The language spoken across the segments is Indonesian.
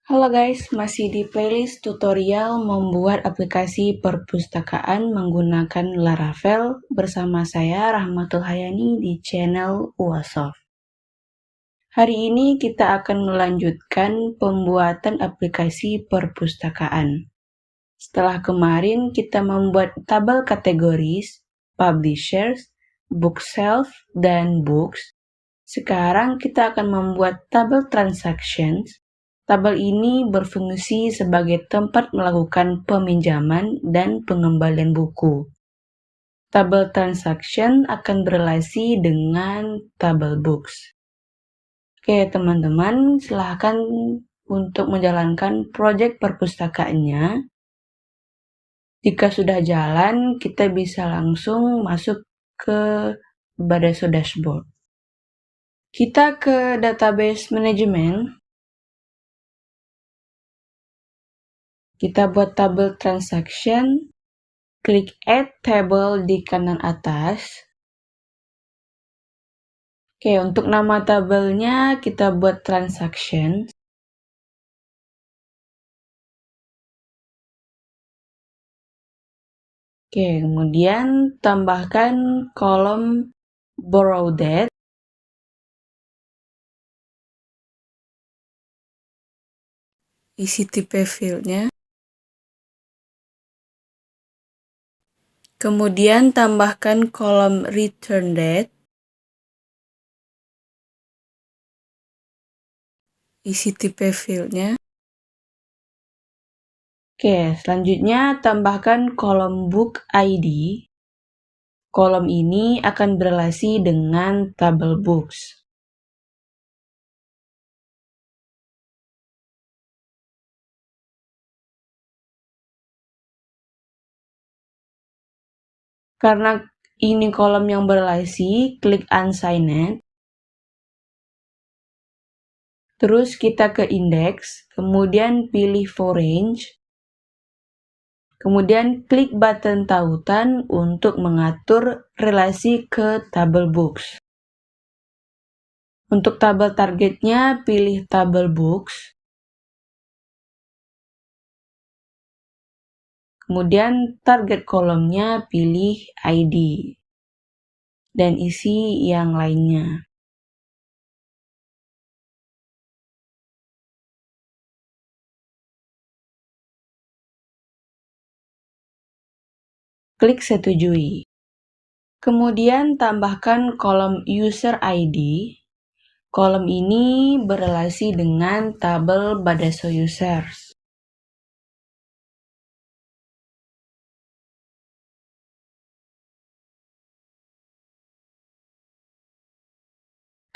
Halo guys, masih di playlist tutorial membuat aplikasi perpustakaan menggunakan Laravel bersama saya Rahmatul Hayani di channel UASoft. Hari ini kita akan melanjutkan pembuatan aplikasi perpustakaan. Setelah kemarin kita membuat tabel kategoris, publishers, bookshelf, dan books, sekarang kita akan membuat tabel transactions. Tabel ini berfungsi sebagai tempat melakukan peminjaman dan pengembalian buku. Tabel transaction akan berelasi dengan tabel books. Oke, teman-teman, silahkan untuk menjalankan proyek perpustakaannya. Jika sudah jalan, kita bisa langsung masuk ke Badaso Dashboard. Kita ke Database Management. Kita buat tabel transaction, klik Add Table di kanan atas. Oke, untuk nama tabelnya kita buat transaction. Oke, kemudian tambahkan kolom Borrow Date. Isi tipe fieldnya. Kemudian tambahkan kolom Return Date. Isi tipe fieldnya. Oke, selanjutnya tambahkan kolom Book ID. Kolom ini akan berelasi dengan tabel Books. Karena ini kolom yang berelasi, klik Unsigned. Terus kita ke Index, kemudian pilih For Range. Kemudian klik button tautan untuk mengatur relasi ke tabel Books. Untuk tabel targetnya, pilih tabel Books. Kemudian target kolomnya pilih ID. Dan isi yang lainnya. Klik Setujui. Kemudian tambahkan kolom User ID. Kolom ini berelasi dengan tabel Badaso Users.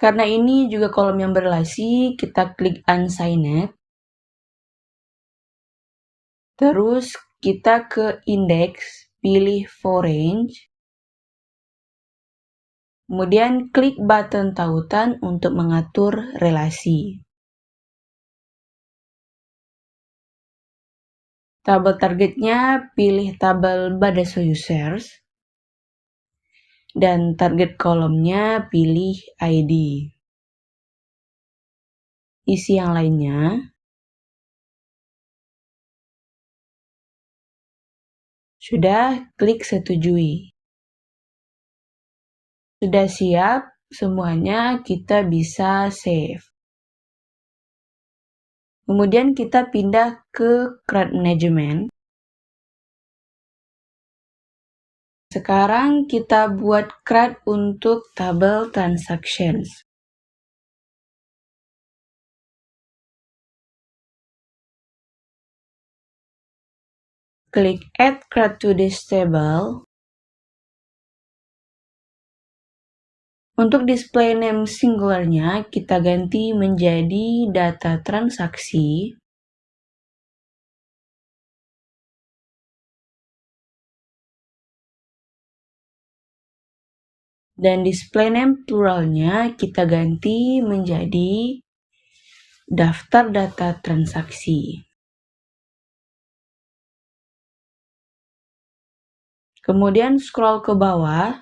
Karena ini juga kolom yang berelasi, kita klik Unsigned. Terus kita ke Index, pilih For Range. Kemudian klik button tautan untuk mengatur relasi. Tabel targetnya pilih tabel Badaso Users. Dan target kolomnya pilih ID. Isi yang lainnya. Sudah, klik Setujui. Sudah siap, semuanya kita bisa save. Kemudian kita pindah ke CRUD Management. Sekarang kita buat CRUD untuk tabel transactions. Klik Add CRUD to this table. Untuk display name singularnya, kita ganti menjadi data transaksi. Dan display name pluralnya kita ganti menjadi daftar data transaksi. Kemudian scroll ke bawah.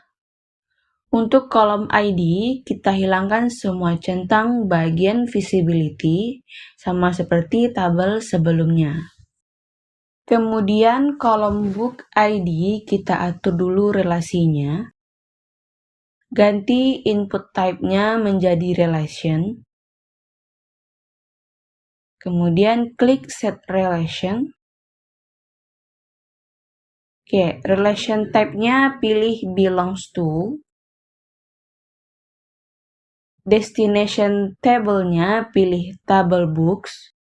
Untuk kolom ID, kita hilangkan semua centang bagian visibility, sama seperti tabel sebelumnya. Kemudian kolom book ID kita atur dulu relasinya. Ganti input type-nya menjadi relation. Kemudian klik set relation. Oke, relation type-nya pilih belongs to. Destination table-nya pilih table books.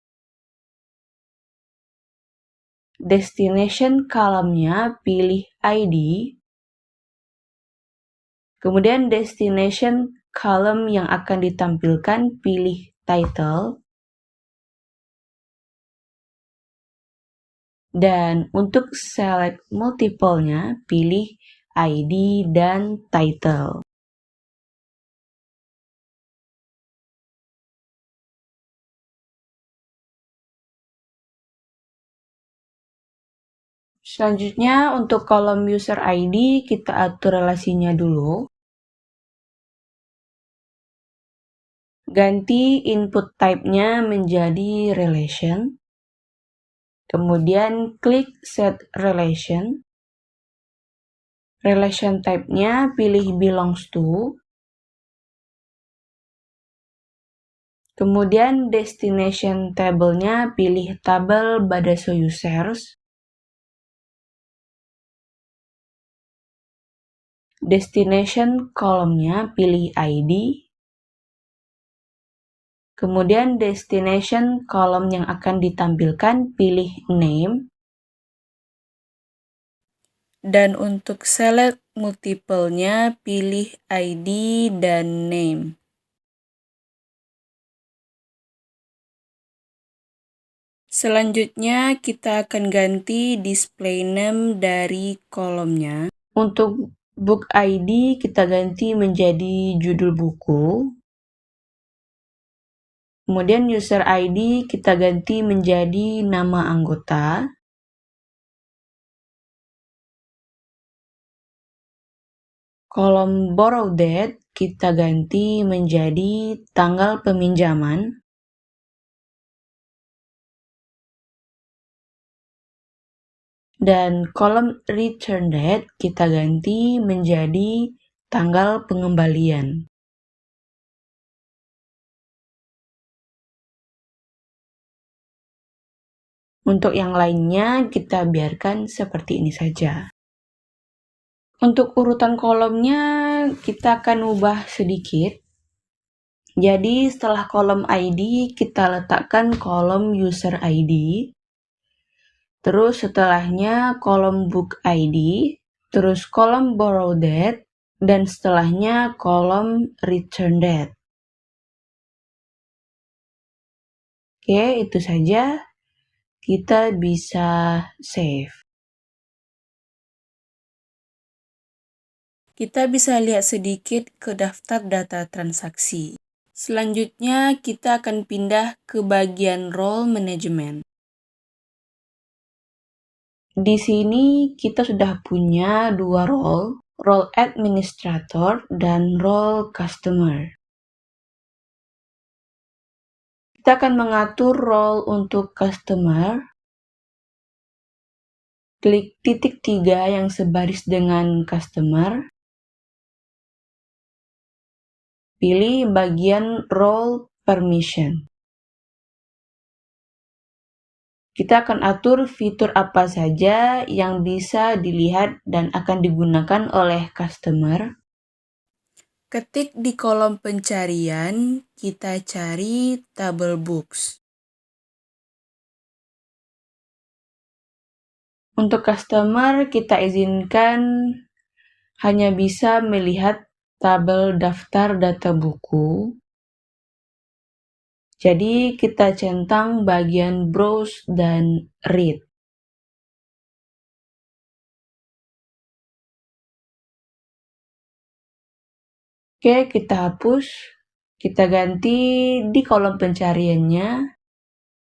Destination column-nya pilih ID. Kemudian destination column yang akan ditampilkan pilih title. Dan untuk select multiple-nya pilih ID dan title. Selanjutnya untuk kolom user ID kita atur relasinya dulu. Ganti input type-nya menjadi relation. Kemudian klik set relation. Relation type-nya pilih belongs to. Kemudian destination table-nya pilih tabel Badaso users. Destination column-nya pilih ID. Kemudian destination column yang akan ditampilkan pilih name. Dan untuk select multiple-nya pilih ID dan name. Selanjutnya kita akan ganti display name dari kolomnya. Untuk book ID kita ganti menjadi judul buku. Kemudian user ID kita ganti menjadi nama anggota. Kolom borrow date kita ganti menjadi tanggal peminjaman. Dan kolom return date kita ganti menjadi tanggal pengembalian. Untuk yang lainnya kita biarkan seperti ini saja. Untuk urutan kolomnya kita akan ubah sedikit. Jadi setelah kolom ID kita letakkan kolom user ID. Terus setelahnya kolom book ID. Terus kolom borrow date. Dan setelahnya kolom return date. Oke, itu saja. Kita bisa save. Kita bisa lihat sedikit ke daftar data transaksi. Selanjutnya kita akan pindah ke bagian role management. Di sini kita sudah punya dua role administrator dan role customer. Kita akan mengatur role untuk customer. Klik titik 3 yang sebaris dengan customer. Pilih bagian role permission. Kita akan atur fitur apa saja yang bisa dilihat dan akan digunakan oleh customer. Ketik di kolom pencarian, kita cari table books. Untuk customer, kita izinkan hanya bisa melihat tabel daftar data buku. Jadi kita centang bagian browse dan read. Oke, kita hapus. Kita ganti di kolom pencariannya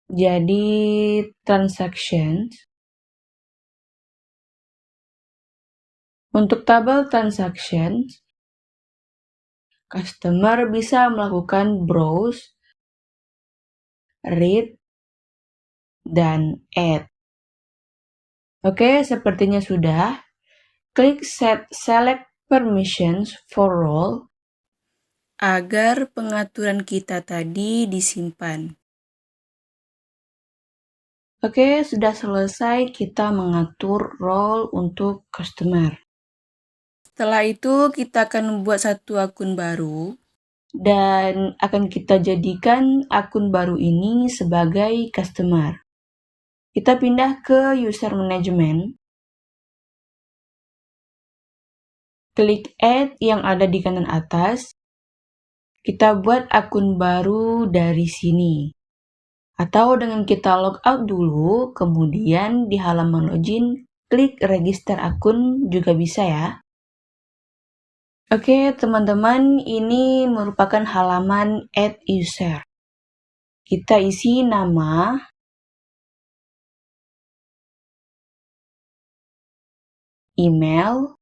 jadi transactions. Untuk tabel transactions, customer bisa melakukan browse, read, dan add. Oke, sepertinya sudah. Klik Set Select Permissions for Role agar pengaturan kita tadi disimpan. Oke, sudah selesai kita mengatur role untuk customer. Setelah itu, kita akan membuat satu akun baru dan akan kita jadikan akun baru ini sebagai customer. Kita pindah ke user management. Klik add yang ada di kanan atas. Kita buat akun baru dari sini. Atau dengan kita logout dulu, kemudian di halaman login, klik register akun juga bisa ya. Oke, teman-teman, ini merupakan halaman add user. Kita isi nama, email,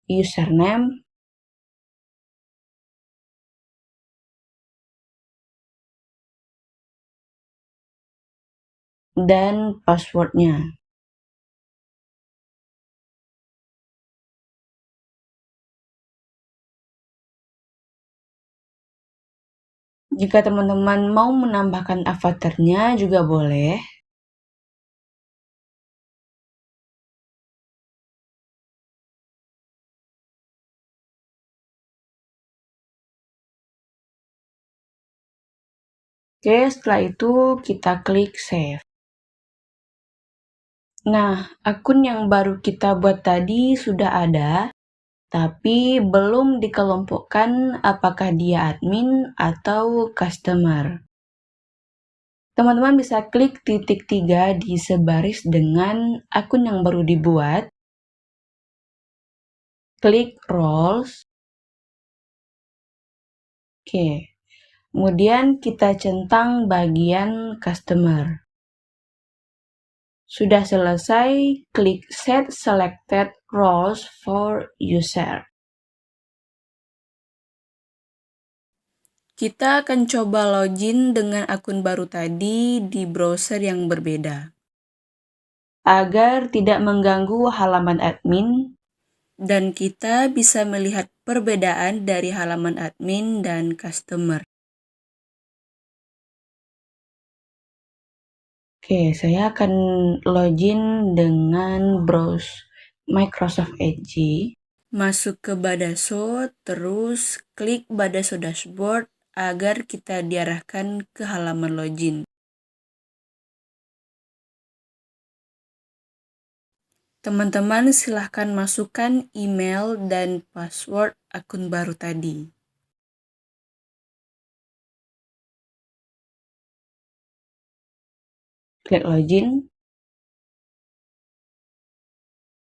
username, dan passwordnya. Jika teman-teman mau menambahkan avatarnya juga boleh. Oke, setelah itu kita klik save. Nah, akun yang baru kita buat tadi sudah ada, tapi belum dikelompokkan apakah dia admin atau customer. Teman-teman bisa klik titik 3 di sebaris dengan akun yang baru dibuat. Klik roles. Oke. Kemudian kita centang bagian customer. Sudah selesai, klik Set Selected Roles for User. Kita akan coba login dengan akun baru tadi di browser yang berbeda. Agar tidak mengganggu halaman admin, dan kita bisa melihat perbedaan dari halaman admin dan customer. Oke, saya akan login dengan browse Microsoft Edge. Masuk ke Badaso, terus klik Badaso Dashboard agar kita diarahkan ke halaman login. Teman-teman silahkan masukkan email dan password akun baru tadi. Klik login.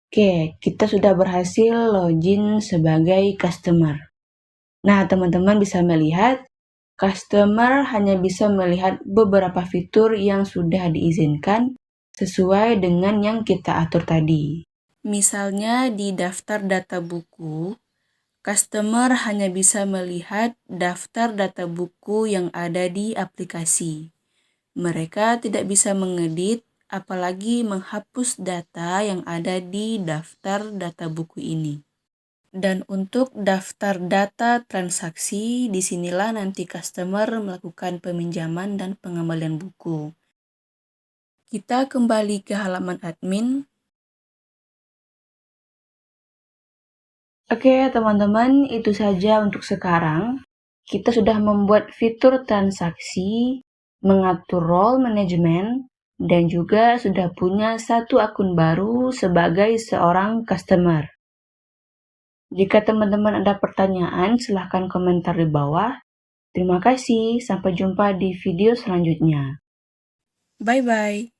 Oke, kita sudah berhasil login sebagai customer. Nah, teman-teman bisa melihat, customer hanya bisa melihat beberapa fitur yang sudah diizinkan sesuai dengan yang kita atur tadi. Misalnya di daftar data buku, customer hanya bisa melihat daftar data buku yang ada di aplikasi. Mereka tidak bisa mengedit, apalagi menghapus data yang ada di daftar data buku ini. Dan untuk daftar data transaksi, disinilah nanti customer melakukan peminjaman dan pengembalian buku. Kita kembali ke halaman admin. Oke, teman-teman, itu saja untuk sekarang. Kita sudah membuat fitur transaksi, mengatur role management, dan juga sudah punya satu akun baru sebagai seorang customer. Jika teman-teman ada pertanyaan, silahkan komentar di bawah. Terima kasih, sampai jumpa di video selanjutnya. Bye-bye.